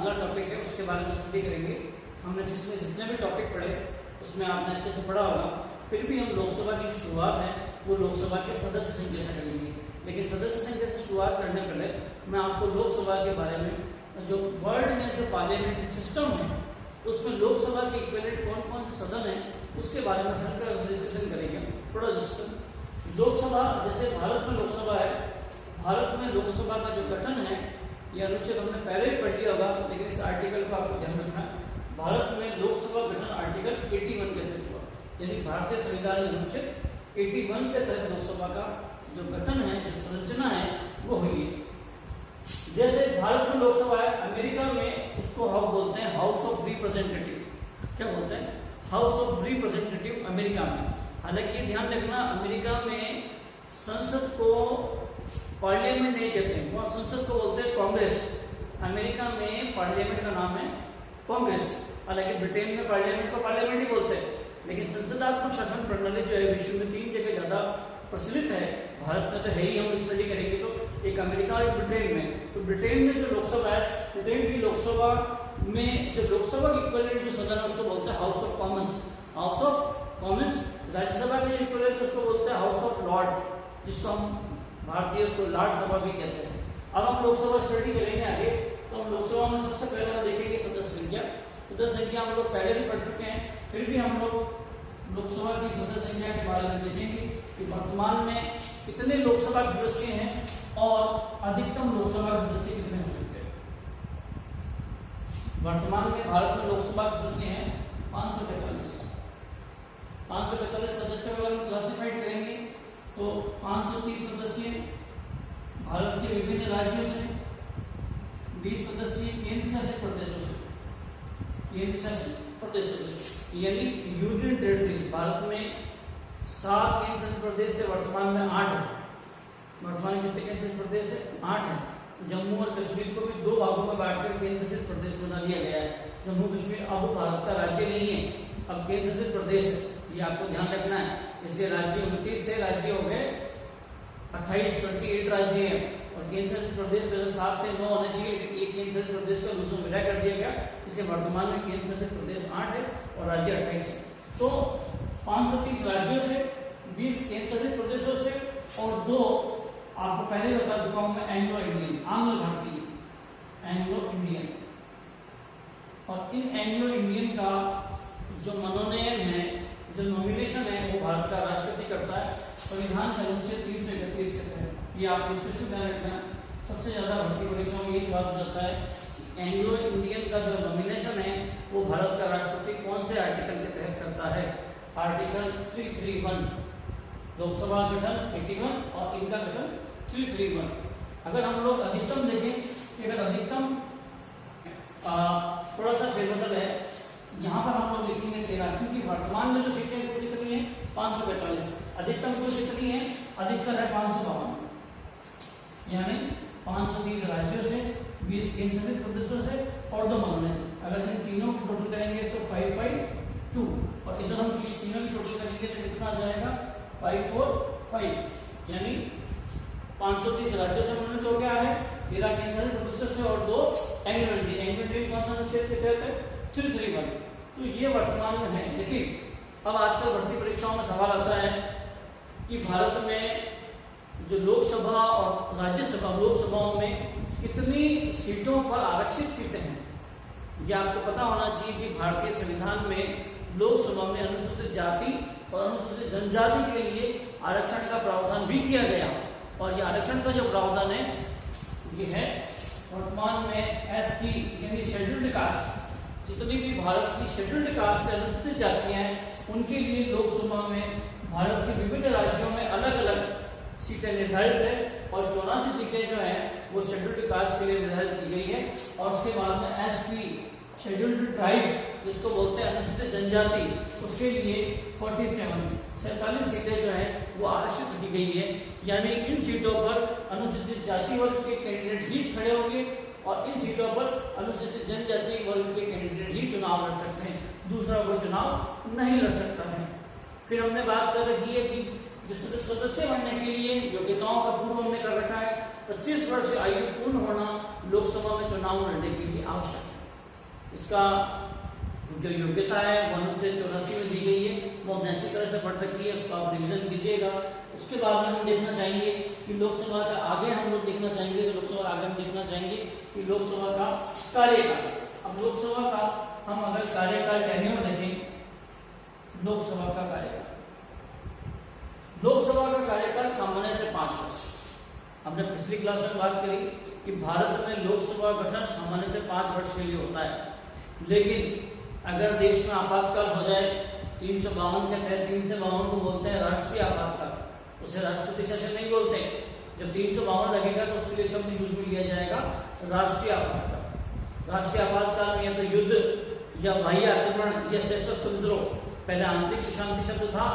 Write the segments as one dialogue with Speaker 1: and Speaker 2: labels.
Speaker 1: अगला टॉपिक है, उसके बारे में स्टडी करेंगे। हमने जिसमें जितने भी टॉपिक पढ़े उसमें आपने अच्छे से पढ़ा होगा। फिर भी हम लोकसभा की शुरुआत है वो लोकसभा के सदस्य संख्या से करेंगे। लेकिन सदस्य संख्या से शुरुआत करने पहले मैं आपको लोकसभा के बारे में, जो वर्ल्ड में जो पार्लियामेंट्री सिस्टम है उसमें लोकसभा के इक्विवेलेंट कौन कौन से सदन है उसके बारे में हल्का डिस्कशन करेंगे। थोड़ा डिस्कशन लोकसभा, जैसे भारत में लोकसभा है, भारत में लोकसभा का जो गठन है यह अनुच्छेद हमने पहले ही पढ़ लिया होगा, लेकिन इस आर्टिकल को आपको ध्यान रखना है। भारत में लोकसभा गठन आर्टिकल 81 के तहत हुआ, यानी भारतीय संविधान अनुच्छेद 81 के तहत लोकसभा का जो गठन है, जो संरचना है वो हुई है। जैसे भारत में लोकसभा है, अमेरिका में उसको हम बोलते हैं हाउस ऑफ रिप्रेजेंटेटिव। क्या बोलते हैं? हाउस ऑफ रिप्रेजेंटेटिव अमेरिका में। हालांकि ध्यान रखना, अमेरिका में संसद को पार्लियामेंट नहीं कहते हैं, वहाँ संसद को बोलते हैं कांग्रेस। अमेरिका में पार्लियामेंट का नाम है कांग्रेस। हालांकि ब्रिटेन में पार्लियामेंट को पार्लियामेंट ही बोलते हैं, लेकिन संसदात्मक शासन प्रणाली जो है विश्व में 3 जगह ज्यादा प्रचलित है। भारत में तो है ही, हम स्टडी करेंगे तो एक अमेरिका और ब्रिटेन में। तो ब्रिटेन में जो लोकसभा है, ब्रिटेन की लोकसभा में जो लोकसभा की इक्विवेलेंट जो सदन है उसको बोलते हैं house of Commons. House of Commons. Rajya Sabha के इक्विवेलेंट उसको बोलते हैं हाउस ऑफ लॉर्ड, जिसको हम भारतीय उसको लॉर्ड सभा भी कहते हैं। अब हम लोकसभा स्टडी करेंगे आगे, तो हम लोकसभा में सबसे पहले हम देखेंगे सदस्य संख्या। सदस्य संख्या हम लोग पहले भी पढ़ चुके हैं, फिर भी हम लोग लोकसभा की सदस्य संख्या के बारे में देखेंगे कि वर्तमान में कितने लोकसभा सदस्य हैं और अधिकतम लोकसभा सदस्य कितने हो सकते हैं। वर्तमान में भारत में लोकसभा सदस्य हैं 545। 545 सदस्यों को हम क्लासिफाइड करेंगे तो 530 सदस्य भारत के विभिन्न राज्यों से, 20 सदस्य केंद्र शासित प्रदेशों से, केंद्र शासित प्रदेशों से, यानी यूनियन टेरिटरीज। भारत में 7 केंद्र शासित प्रदेश थे, वर्तमान में 8 है। वर्तमान में कितने केंद्र शासित प्रदेश है? 8 है। जम्मू और कश्मीर को भी 2 भागों में बांटकर केंद्र शासित प्रदेश बना दिया गया है। जम्मू कश्मीर अब भारत का राज्य नहीं है, अब केंद्र शासित प्रदेश है, ये आपको ध्यान रखना है। इसलिए राज्य 29 थे, राज्य हो गए 28 राज्य हैं, और केंद्र शासित प्रदेश वैसे 7 थे, 9 होने चाहिए, लेकिन एक केंद्र शासित प्रदेश का दूसरा विलय कर दिया गया। इसलिए वर्तमान में केंद्र शासित प्रदेश 8 है और राज्य 28 है। तो 530 राज्यों से, 20 केंद्र शासित प्रदेशों से और 2 आपको पहले बता चुका हूं मैं, एंग्लो इंडियन, आंग्ल भारतीय, एंग्लो इंडियन। और इन एंग्लो इंडियन का जो मनोनयन है, जो नॉमिनेशन है, वो भारत का राष्ट्रपति करता है संविधान के अनुच्छेद 331 के तहत। ये आप स्पेशल ध्यान रखना। सबसे ज्यादा भर्ती परीक्षाओं में ये सवाल हो जाता है कि एंग्लो इंडियन का जो नॉमिनेशन है वो भारत का राष्ट्रपति कौन से आर्टिकल के तहत करता है? आर्टिकल 331। लोकसभा गठन 81 और इनका गठन 331। अगर हम लोग अधिकतम देखें कि अगर अधिकतम थोड़ा सा फेरबदल है, यहाँ पर हम लोग लिखेंगे 13, क्योंकि वर्तमान में जो सीटें कुल कितनी है 545, अधिकतम कुल कितनी है, अधिकतर है 552, यानी 530 राज्यों से, 20 केंद्र शासित प्रदेशों से और 2 मनोनयन। अगर इन तीनों को टोटल करेंगे तो 552, और इधर हम तीनों की टोटल करेंगे तो कितना आ जाएगा 545, यानी 530 राज्यों से मनोनीत हो गया है, 13 केंद्र शासित प्रदेशों से और 2 एंग्लो इंडियन। एंग्लो इंडियन कौन सा अनुच्छेद के तहत है? 331। तो ये वर्तमान में है। लेकिन अब आजकल भर्ती परीक्षाओं में सवाल आता है कि भारत में जो लोकसभा और राज्यसभा, लोकसभाओं में कितनी सीटों पर आरक्षित सीटें हैं। यह आपको पता होना चाहिए कि भारतीय संविधान में लोकसभा में अनुसूचित जाति और अनुसूचित जनजाति के लिए आरक्षण का प्रावधान भी किया गया, और यह आरक्षण का जो प्रावधान है ये है वर्तमान में SC यानी शेड्यूल्ड कास्ट। जितनी भी भारत की शेड्यूल्ड कास्ट है, अनुसूचित जातियां हैं, उनके लिए लोकसभा में भारत के विभिन्न राज्यों में अलग अलग सीटें निर्धारित है, और 84 सीटें जो हैं वो शेड्यूल्ड कास्ट के लिए निर्धारित की गई है। और उसके बाद में ST शेड्यूल्ड ट्राइब, जिसको बोलते हैं अनुसूचित जनजाति, उसके लिए 47 सीटें जो है वो आरक्षित की गई है। यानी इन सीटों पर अनुसूचित जाति वर्ग के कैंडिडेट ही खड़े होंगे, और इन सीटों पर अनुसूचित जनजाति वर्ग के कैंडिडेट ही चुनाव लड़ सकते हैं, दूसरा कोई चुनाव नहीं लड़ सकता है। फिर हमने बात कर रखी है कि जो सदस्य बनने के लिए योग्यताओं का पूर्व हमने कर रखा है, 25 वर्ष आयु पूर्ण होना लोकसभा में चुनाव लड़ने के लिए आवश्यक है। इसका जो योग्यता है वो अनुच्छेद 84 में दी गई है, वो हमने अच्छी तरह से पढ़ रखी है, उसको आप रिविजन कीजिएगा। उसके बाद में हम देखना चाहेंगे कि लोकसभा का आगे हम लोग देखना चाहेंगे तो लोकसभा आगे हम देखना चाहेंगे कि लोकसभा का कार्यकाल। अब लोकसभा का हम अगर कार्यकाल टेन्योर देखें, लोकसभा का कार्यकाल, लोकसभा का कार्यकाल सामान्य से 5 वर्ष। हमने पिछली क्लास में बात करी कि भारत में लोकसभा गठन सामान्यतः 5 वर्ष के लिए होता है, लेकिन अगर देश में आपातकाल हो जाए 352 के तहत, 352 को बोलते हैं राष्ट्रीय आपातकाल, उसे राष्ट्रपति शासन नहीं बोलते। जब 352 लगेगा तो उसके लिए शब्द यूज में लिया जाएगा राष्ट्रीय आपातकाल। राष्ट्रीय आपातकाल में या तो युद्ध या बाह्य आक्रमण या सशस्त्र विद्रोह, पहले आंतरिक शांति शब्द था,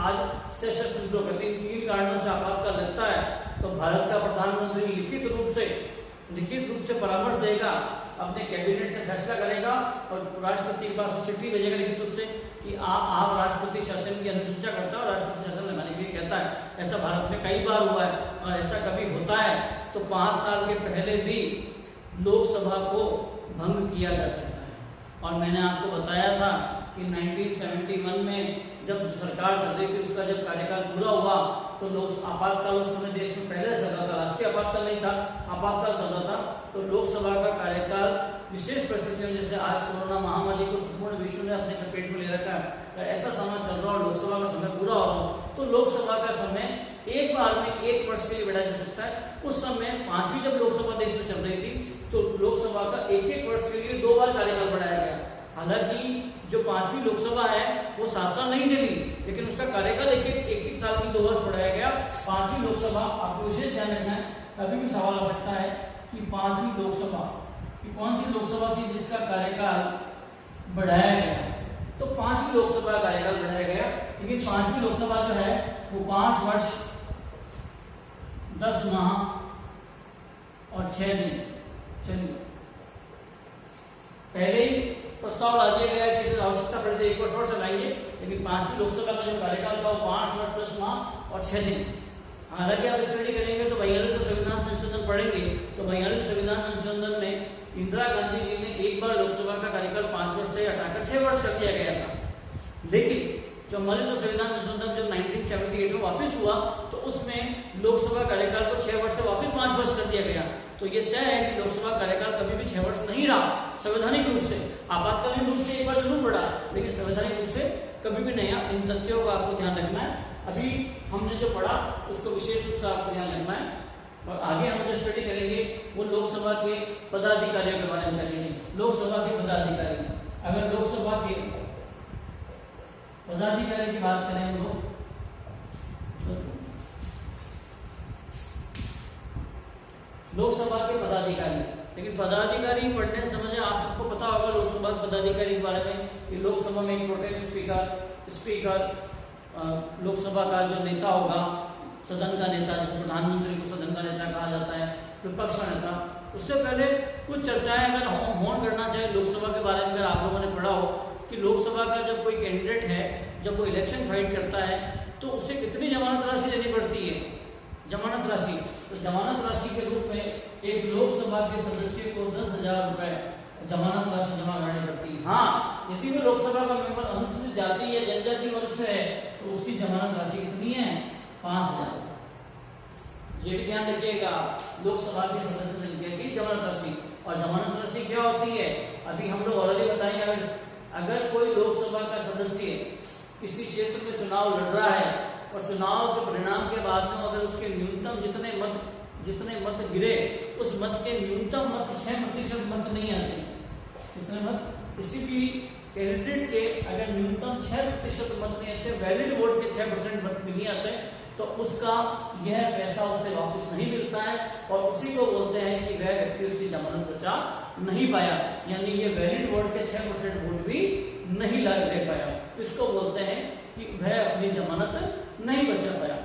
Speaker 1: आज सशस्त्र विद्रोह कहते हैं। इन 3 कारणों से आपातकाल लगता है तो भारत का प्रधानमंत्री लिखित रूप से परामर्श देगा, अपने कैबिनेट से फैसला करेगा और राष्ट्रपति के पास चिट्ठी भेजेगा लिखित रूप से कि आप राष्ट्रपति शासन की अनुशंसा करता है और राष्ट्रपति शासन लगाने के लिए कहता है। ऐसा भारत में कई बार हुआ है और ऐसा कभी होता है तो 5 साल के पहले भी लोकसभा को भंग किया जा सकता है। और मैंने आपको बताया था कि 1971 में जब सरकार चल रही थी उसका जब कार्यकाल पूरा हुआ तो लोग आपातकाल उस समय देश में पहले चल रहा था, राष्ट्रीय आपातकाल नहीं था, आपातकाल चल रहा था। तो लोकसभा का कार्यकाल विशेष परिस्थितियों जैसे आज कोरोना महामारी को संपूर्ण विश्व ने अपने चपेट में ले रखा है, तो ऐसा समय चल रहा और लोकसभा का समय पूरा हो रहा तो लोकसभा का समय एक बार में 1 वर्ष के लिए बढ़ाया जा सकता है। उस समय 5वीं जब लोकसभा देश में चल रही थी तो लोकसभा का 1-1 वर्ष के लिए 2 बार कार्यकाल बढ़ाया गया। हालांकि जो 5वीं लोकसभा है वो 7 साल नहीं चली, लेकिन उसका कार्यकाल एक साल में 2 वर्ष बढ़ाया गया। 5वीं लोकसभा, आपको विशेष ध्यान रखना है, कभी भी सवाल आ सकता है कि 5वीं लोकसभा कि कौन सी लोकसभा थी जिसका कार्यकाल बढ़ाया गया। तो 5वीं लोकसभा का कार्यकाल बढ़ाया गया, लेकिन 5वीं लोकसभा जो है वो 5 वर्ष 10 माह और 6 दिन चली। पहले ही प्रस्ताव ला दिया गया कि आवश्यकता पड़ती है 1 वर्ष और चलाएंगे, लेकिन 5वीं लोकसभा का जो कार्यकाल था वो 5 वर्ष 10 माह और 6 दिन। हालांकि आप स्टडी करेंगे तो 42 संविधान संशोधन पढ़ेंगे तो 42 संविधान संशोधन में इंदिरा गांधी जी ने एक बार लोकसभा का कार्यकाल 5 वर्ष से हटाकर 6 वर्ष कर दिया गया था। लेकिन 44 संविधान संशोधन जब 1978 में वापस हुआ तो उसमें लोकसभा कार्यकाल को 6 वर्ष से वापस 5 वर्ष कर दिया गया। तो ये तय है कि लोकसभा कार्यकाल कभी भी 6 वर्ष नहीं रहा संवैधानिक रूप से। आपातकालीन रूप से एक बार जरूर बढ़ा, लेकिन संवैधानिक रूप से कभी भी नहीं। इन तथ्यों का आपको ध्यान रखना है। अभी हमने जो पढ़ा उसको विशेष रूप से आपको ध्यान रखना है, और आगे हम जो स्टडी करेंगे वो लोकसभा के पदाधिकारियों के बारे में करेंगे। लोकसभा के पदाधिकारी, अगर लोकसभा के पदाधिकारी की बात करें हम लोग लोकसभा के पदाधिकारी, लेकिन पदाधिकारी पढ़ने समझे आप सबको पता होगा लोकसभा के पदाधिकारी के बारे में कि लोकसभा में एक प्रोटेम स्पीकर लोकसभा का जो नेता होगा, सदन का नेता, जैसे प्रधानमंत्री को सदन का नेता कहा जाता है, विपक्ष का नेता। उससे पहले कुछ चर्चाएं अगर होन करना चाहिए लोकसभा के बारे में, अगर आप लोगों ने पढ़ा हो कि लोकसभा का जब कोई कैंडिडेट है, जब वो इलेक्शन फाइट करता है तो उसे कितनी जमानत राशि देनी पड़ती है, जमानत राशि। तो जमानत राशि के रूप में एक लोकसभा के सदस्य को 10,000 रुपए जमानत राशि जमा करनी पड़ती है। हाँ, यदि वो लोकसभा का मेंबर अनुसूचित जाति या जनजाति वर्ग से है तो उसकी जमानत राशि कितनी है, 5,000। ये भी ध्यान रखिएगा, लोकसभा की सदस्य संख्या की जमानत राशि। और जमानत राशि क्या होती है अभी हम लोग ऑलरेडी बताएंगे। अगर कोई लोकसभा का सदस्य किसी क्षेत्र में चुनाव लड़ रहा है और चुनाव के परिणाम के बाद में अगर उसके न्यूनतम जितने मत गिरे, उस मत के न्यूनतम मत 6% मत नहीं आते, कितने मत, किसी भी कैंडिडेट के अगर न्यूनतम 6% मत नहीं आते, वैलिड वोट के 6% मत नहीं आते, तो उसका यह पैसा उसे वापस नहीं मिलता है और उसी को बोलते हैं कि वह व्यक्ति उसकी जमानत बचा नहीं पाया, यानी ये वैलिड वोट के 6% वोट भी नहीं ले पाया। इसको बोलते हैं कि वह अपनी जमानत नहीं बचा पाया।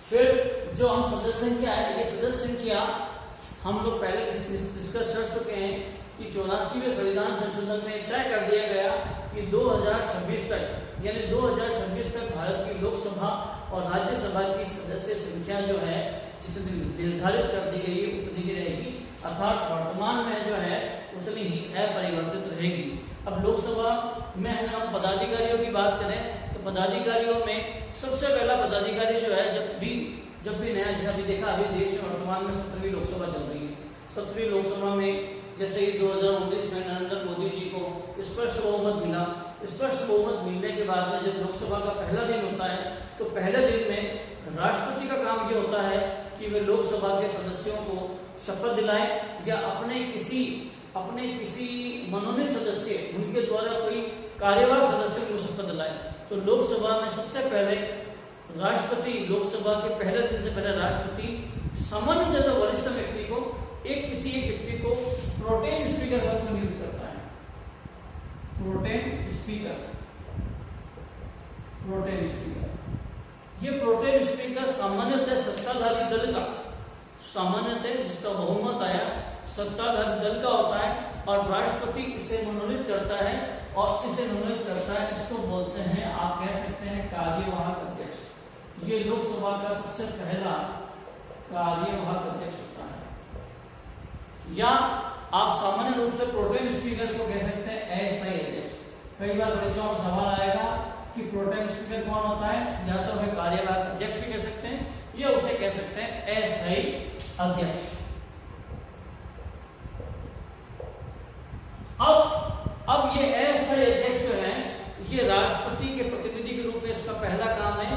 Speaker 1: फिर जो हम सदस्य संख्या है, ये सदस्य संख्या हम लोग पहले डिस्कस कर चुके हैं कि 84वें संविधान संशोधन में तय कर दिया गया कि 2026 तक, यानी 2026 तक भारत की लोकसभा और राज्यसभा की सदस्य संख्या जो है जितनी निर्धारित कर दी गई है उतनी ही रहेगी। अर्थात वर्तमान में जो है उतनी ही अपरिवर्तित रहेगी। अब लोकसभा में हम पदाधिकारियों की बात करें तो पदाधिकारियों में सबसे पहला पदाधिकारी जो है, जब भी नया, जैसा अभी देखा, अभी देश में वर्तमान में 17वीं लोकसभा चल रही है। 17वीं लोकसभा में जैसे ही 2019 में नरेंद्र मोदी जी को स्पष्ट बहुमत मिला। स्पष्ट बहुमत मिलने के बाद में जब लोकसभा का पहला दिन होता है तो पहले दिन में राष्ट्रपति का काम ये होता है कि वे लोकसभा के सदस्यों को शपथ दिलाएं या अपने किसी मनोनीत सदस्य, उनके द्वारा कोई कार्यवाहक सदस्य को शपथ दिलाएं। तो लोकसभा में सबसे पहले राष्ट्रपति, लोकसभा के पहले दिन से पहले राष्ट्रपति सामान्य वरिष्ठ व्यक्ति को किसी एक व्यक्ति को प्रोटेम स्पीकर पद पर नियुक्त करता है। प्रोटेम स्पीकर, ये प्रोटेम स्पीकर सामान्यतः सत्ताधारी दल का, सामान्यतः जिसका बहुमत आया सत्ताधारी दल का होता है और राष्ट्रपति इसे मनोनीत करता है और इसे मनोनीत करता है, इसको बोलते हैं, आप कह सकते हैं, कार्यवाहक अध्यक्ष। ये लोकसभा का सबसे पहला कार्यवाहक अध्यक्ष होता है। या आप सामान्य रूप से प्रोटेम स्पीकर को कह सकते हैं अस्थायी अध्यक्ष। कई बार परीक्षाओं में सवाल आएगा कि प्रोटेम स्पीकर कौन होता है, या तो वे कार्यवाहक अध्यक्ष भी कह सकते हैं या उसे कह सकते हैं अस्थायी अध्यक्ष। अब ये अस्थायी अध्यक्ष जो है, ये राष्ट्रपति के प्रतिनिधि के रूप में इसका पहला काम है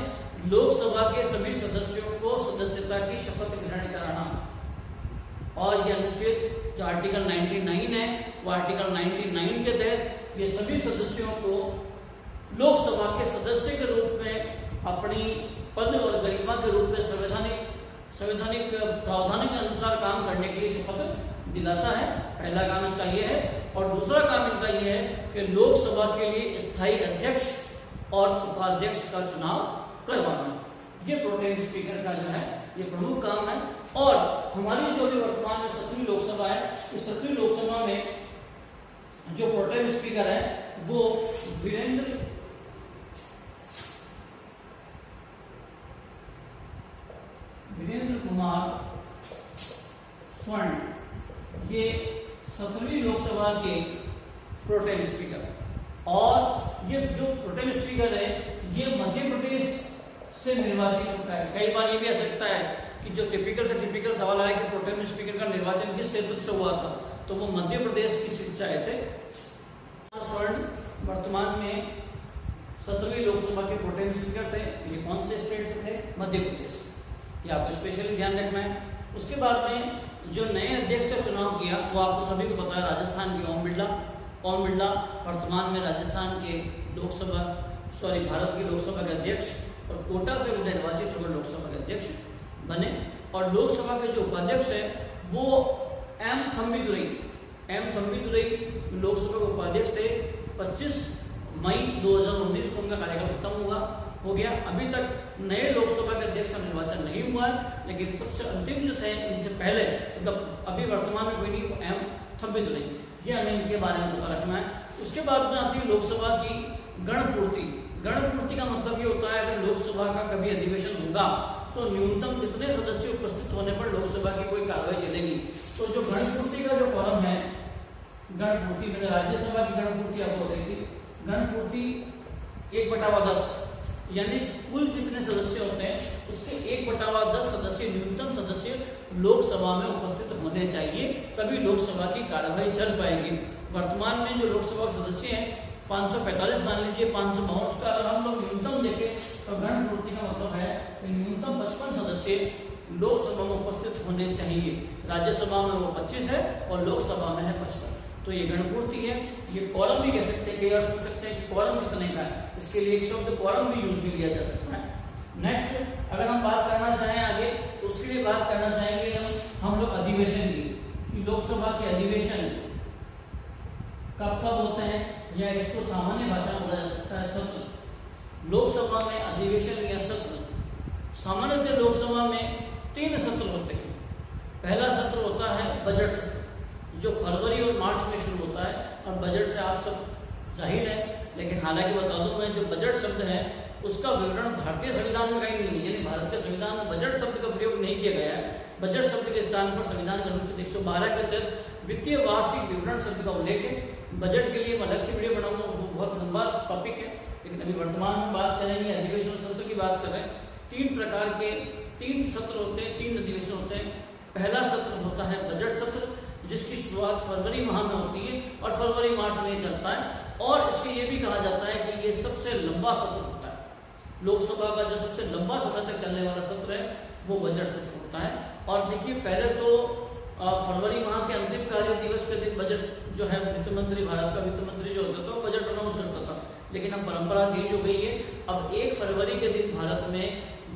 Speaker 1: लोकसभा के सभी सदस्यों को सदस्यता की शपथ ग्रहण कराना। और ये अनुच्छेद जो आर्टिकल 99 है, वो आर्टिकल 99 के तहत ये सभी सदस्यों को लोकसभा के सदस्य के रूप में अपनी पद और गरिमा के रूप में संवैधानिक प्रावधान के अनुसार काम करने के लिए शपथ दिलाता है। पहला काम इसका ये है। और दूसरा काम इनका ये है कि लोकसभा के लिए स्थायी अध्यक्ष और उपाध्यक्ष का चुनाव करवाना। ये प्रोटेम स्पीकर का जो है ये प्रमुख काम है। और हमारी जो भी वर्तमान में 17वीं लोकसभा है, इस 17वीं लोकसभा में जो प्रोटेम स्पीकर है वो वीरेंद्र कुमार स्वर्ण, ये 17वीं लोकसभा के प्रोटेम स्पीकर। और ये जो प्रोटेम स्पीकर है ये मध्य प्रदेश से निर्वाचित होता है। कई बार ये भी आ सकता है कि जो टिपिकल सवाल आया कि प्रोटेम स्पीकर का निर्वाचन किस क्षेत्र से हुआ था, तो वो मध्य प्रदेश की सीट से आए थे। स्वर्ण वर्तमान में 17वीं लोकसभा के प्रोटेम स्पीकर थे। ये कौन से स्टेट से थे? मध्य प्रदेश। ये आपको स्पेशली ध्यान रखना है। उसके बाद में जो नए अध्यक्ष का चुनाव किया वो आपको सभी को पता है, राजस्थान के ओम बिरला वर्तमान में राजस्थान के भारत की लोकसभा के अध्यक्ष और कोटा से निर्वाचित होकर लोकसभा के अध्यक्ष बने। और लोकसभा के जो उपाध्यक्ष है वो एम थम्बीदुरई लोकसभा के उपाध्यक्ष थे। 25 मई 2019 को उनका कार्यकाल खत्म हो गया। अभी तक नए लोकसभा के अध्यक्ष का निर्वाचन नहीं हुआ है, लेकिन सबसे अंतिम जो थे इनसे पहले, मतलब अभी वर्तमान में कोई नहीं, एम थम्बीदुरई, ये हमें इनके बारे में पता रखना है। उसके बाद में आती है लोकसभा की गणपूर्ति का मतलब ये होता है अगर लोकसभा का कभी अधिवेशन होगा तो न्यूनतम कितने सदस्य उपस्थित होने पर लोकसभा की कोई कार्रवाई चलेगी। तो जो गणपूर्ति का जो फॉर्म है, गणपूर्ति मैंने राज्यसभा की गणपूर्ति आपको देखी, गणपूर्ति 1/10 यानी कुल जितने सदस्य होते हैं उसके 1/10 सदस्य, न्यूनतम सदस्य लोकसभा में उपस्थित होने चाहिए, तभी लोकसभा की कार्यवाही चल पाएगी। वर्तमान में जो लोकसभा के सदस्य हैं 545 मान लीजिए, 552 का अगर हम लोग न्यूनतम देखें तो गणपूर्ति का मतलब है कि न्यूनतम 55 सदस्य लोकसभा में उपस्थित होने चाहिए। राज्यसभा में वो 25 है और लोकसभा में है 55। तो ये गणपूर्ति है। ये क्वारम भी कह सकते हैं, कई बार पूछ सकते हैं कि क्वारम कितने का है, इसके लिए एक शब्द क्वारम भी यूज भी लिया जा सकता है। नेक्स्ट अगर हम बात करना चाहें आगे तो उसके लिए बात करना चाहेंगे हम लोग अधिवेशन की, कि लोकसभा के अधिवेशन कब होते हैं, या इसको सामान्य भाषा में बोला जा सकता है सत्र। लोकसभा में अधिवेशन या सत्र, सामान्यतः लोकसभा में 3 सत्र होते हैं। पहला सत्र होता है बजट सत्र, जो फरवरी और मार्च में शुरू होता है। और बजट से आप सब जाहिर है, लेकिन हालांकि बता दूं मैं, जो बजट शब्द है उसका विवरण भारतीय संविधान में कहीं नहीं है, यानी भारत के संविधान में बजट शब्द का प्रयोग नहीं किया गया है। बजट शब्द के स्थान पर संविधान का अनुच्छेद 112 के तहत वित्तीय वार्षिक विवरण शब्द का उल्लेख है। बजट के लिए मैं अलग से वीडियो बनाऊंगा, वो बहुत लंबा टॉपिक है, लेकिन अभी वर्तमान में बात करेंगे अधिवेशन सत्र की बात कर रहे हैं। 3 प्रकार के 3 सत्र होते हैं, 3 अधिवेशन होते हैं। पहला सत्र होता है बजट सत्र, जिसकी शुरुआत फरवरी माह में होती है और फरवरी मार्च में चलता है, और इसके ये भी कहा जाता है कि ये सबसे लंबा सत्र होता है। लोकसभा का जो सबसे लंबा समय तक चलने वाला सत्र है वो बजट सत्र होता है। और देखिए, पहले तो फरवरी माह के अंतिम कार्य दिवस के दिन बजट जो है वित्त मंत्री, भारत का वित्त मंत्री जो होता था वो बजट अनाउंस करता था, लेकिन अब परंपरा चेंज हो गई है। अब 1 फरवरी के दिन भारत में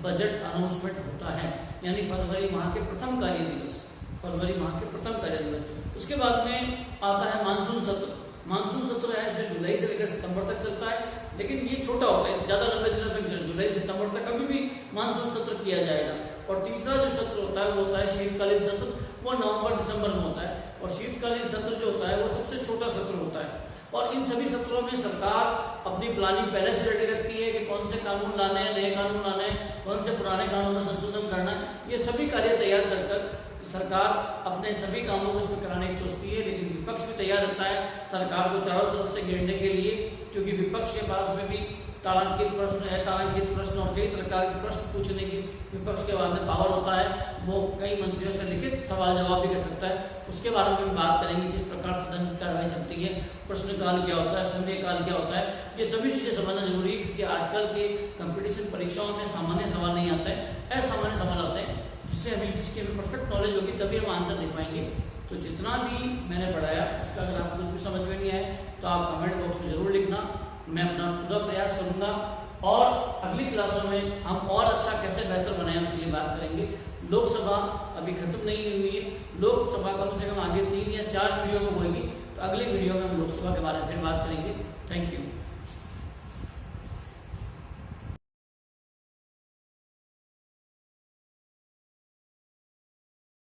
Speaker 1: बजट अनाउंसमेंट होता है, यानी फरवरी माह के प्रथम कार्य दिवस, फरवरी माह के प्रथम कार्य दिवस। उसके बाद में आता है मानसून सत्र। मानसून सत्र है जो जुलाई से लेकर सितंबर तक चलता है, लेकिन ये छोटा होता है, ज्यादा लंबे दिनों तक, जुलाई सितंबर तक कभी भी मानसून सत्र किया जाएगा। और तीसरा जो सत्र होता है वो होता है शीतकालीन सत्र, वो नवंबर दिसंबर में होता है। और शीतकालीन सत्र जो होता है वो सबसे छोटा सत्र होता है। और इन सभी सत्रों में सरकार अपनी प्लानिंग पहले से रेडी रखती है कि कौन से कानून लाने हैं, नए कानून लाने हैं, कौन से पुराने कानून में संशोधन करना है, ये सभी कार्य तैयार कर सरकार अपने सभी कामों को इसमें कराने की सोचती है। लेकिन विपक्ष भी तैयार रहता है सरकार को चारों तरफ से घेरने के लिए, क्योंकि विपक्ष के पास में भी तारांकित प्रश्न है, तारांकित प्रश्न और कई प्रकार के प्रश्न पूछने की विपक्ष के बाद में पावर होता है। वो कई मंत्रियों से लिखित सवाल जवाब भी कर सकता है। उसके बारे में बात करेंगे, किस प्रकार सदन की कार्रवाई चलती है, प्रश्नकाल क्या होता है, शून्यकाल क्या होता है, ये सभी चीजें समझना जरूरी है, क्योंकि आजकल के कंपटीशन परीक्षाओं में सामान्य सवाल नहीं आता है, असामान्य सवाल आते हैं, जिससे हमें जिसकी हमें परफेक्ट नॉलेज होगी तभी हम आंसर दे पाएंगे। तो जितना भी मैंने पढ़ाया उसका अगर आपको कुछ भी समझ में नहीं आए तो आप कमेंट बॉक्स में जरूर लिखना, मैं अपना पूरा प्रयास करूंगा। और अगली क्लासों में हम और अच्छा कैसे बेहतर बनाएं उसके लिए बात करेंगे। लोकसभा अभी खत्म नहीं हुई है, लोकसभा कम से कम आगे 3 या 4 वीडियो में होगी, तो अगले वीडियो में हम लोकसभा के बारे में फिर बात करेंगे। Thank you.